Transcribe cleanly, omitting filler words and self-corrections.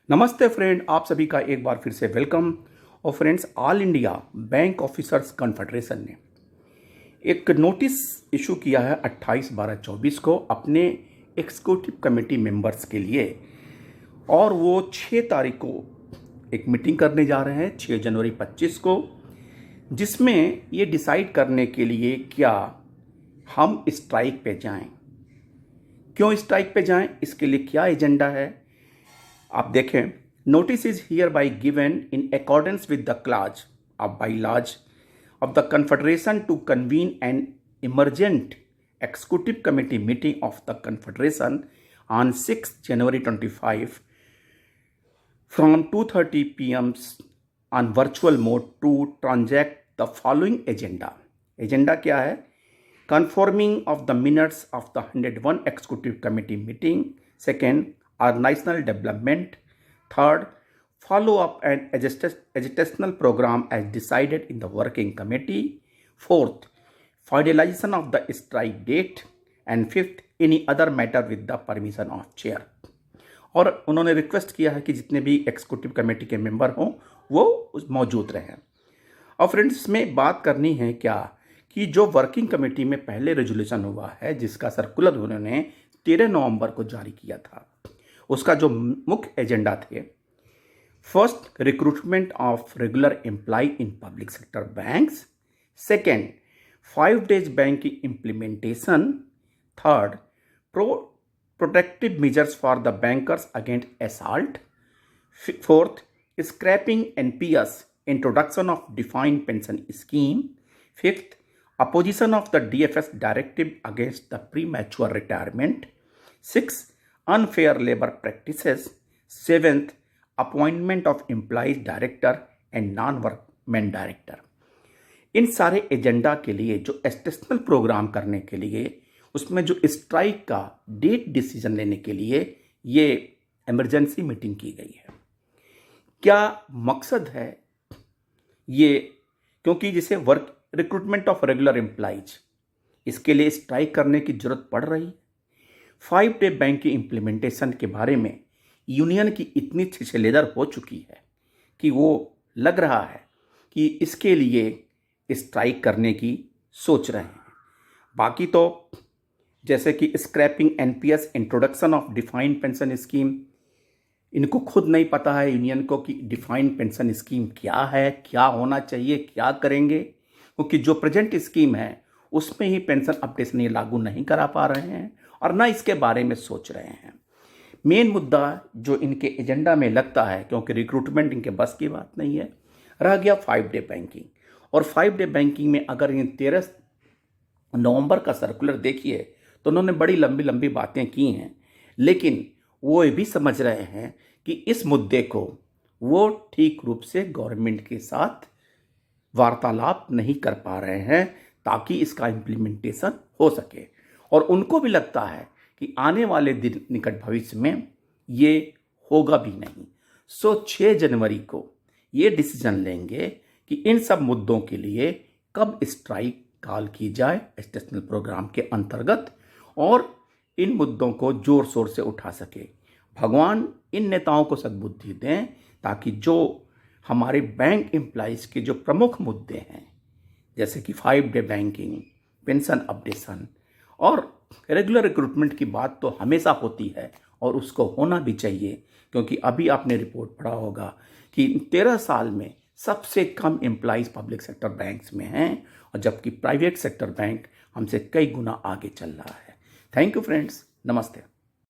नमस्ते फ्रेंड, आप सभी का एक बार फिर से वेलकम। और friends, all India bank officers confederation ने एक नोटिस इशू किया है 28/12/24 को अपने एग्जीक्यूटिव कमेटी मेंबर्स के लिए। और वो 6 तारीख को एक मीटिंग करने जा रहे हैं, 6 जनवरी 25 को, जिसमें ये डिसाइड करने के लिए क्या हम स्ट्राइक पे जाएं, क्यों स्ट्राइक पे जाएं, इसके लिए क्या एजेंडा है। आप देखें, notice is hereby given in accordance with the clause of by laws of the confederation to convene an emergent executive committee meeting of the confederation on 6 January 25 from 2:30 p.m. on virtual mode to transact the following agenda. Agenda क्या है? Conforming of the minutes of the 101 executive committee meeting. Second, organizational development. Third, follow up and agitational program as decided in the working committee. Fourth, finalization of the strike date. And fifth, any other matter with the permission of chair. और उन्होंने request किया है कि जितने भी executive committee के member हों वो मौजूद रहें। और फ्रेंड्स, इसमें बात करनी है क्या कि जो वर्किंग कमेटी में पहले रेजोल्यूशन हुआ है, जिसका सर्कुलर उन्होंने 13 नवंबर को जारी किया था, उसका जो मुख्य एजेंडा थे, first, recruitment of regular employ in public sector banks. Second, 5 days banking implementation. Third, protective measures for the bankers against assault. Fourth, scrapping NPS, introduction of defined pension scheme. Fifth, opposition of the DFS directive against the premature retirement. Sixth, unfair labor practices. Seventh, appointment of employees director and non-workmen director. इन सारे agenda के लिए जो एस्टेशनल programme करने के लिए, उसमें जो strike का डेट डिसीजन लेने के लिए ये इमरजेंसी मीटिंग की गई है। क्या मकसद है ये? क्योंकि जिसे work recruitment of regular employees, इसके लिए स्ट्राइक करने की जरूरत पड़ रही है। 5 day बैंक की इम्प्लीमेंटेशन के बारे में यूनियन की इतनी छिछलेदर हो चुकी है कि वो लग रहा है कि इसके लिए स्ट्राइक करने की सोच रहे हैं। बाकी तो जैसे कि scrapping NPS, introduction of defined pension scheme, इनको खुद नहीं पता है यूनियन को कि डिफाइंड पेंशन स्कीम क्या है, क्या होना चाहिए, क्या करेंगे, क्योंकि जो प्रेजेंट स्कीम है उसमें ही पेंशन अपडेशन ये लागू नहीं करा पा रहे हैं और ना इसके बारे में सोच रहे हैं। मेन मुद्दा जो इनके एजेंडा में लगता है, क्योंकि रिक्रूटमेंट इनके बस की बात नहीं है, रह गया 5 day बैंकिंग। और 5 day बैंकिंग में अगर इन 13 नवंबर का सर्कुलर देखिए तो उन्होंने बड़ी लंबी लंबी बातें की हैं, लेकिन वो ये भी समझ रहे हैं कि इस मुद्दे को वो ठीक रूप से गवर्नमेंट के साथ वार्तालाप नहीं कर पा रहे हैं ताकि इसका इम्प्लीमेंटेशन हो सके। और उनको भी लगता है कि आने वाले दिन निकट भविष्य में ये होगा भी नहीं। 6 जनवरी को ये डिसीजन लेंगे कि इन सब मुद्दों के लिए कब स्ट्राइक कॉल की जाए एस्टेशनल प्रोग्राम के अंतर्गत, और इन मुद्दों को जोर शोर से उठा सके। भगवान इन नेताओं को सद्बुद्धि दें ताकि जो हमारे बैंक एम्प्लॉइज के जो प्रमुख मुद्दे हैं, जैसे कि 5 day बैंकिंग, पेंशन अपडेशन और रेगुलर रिक्रूटमेंट की बात तो हमेशा होती है और उसको होना भी चाहिए, क्योंकि अभी आपने रिपोर्ट पढ़ा होगा कि 13 साल में सबसे कम एम्प्लॉइज पब्लिक सेक्टर बैंक्स में हैं, और जबकि प्राइवेट सेक्टर बैंक हमसे कई गुना आगे चल रहा है। थैंक यू फ्रेंड्स, नमस्ते।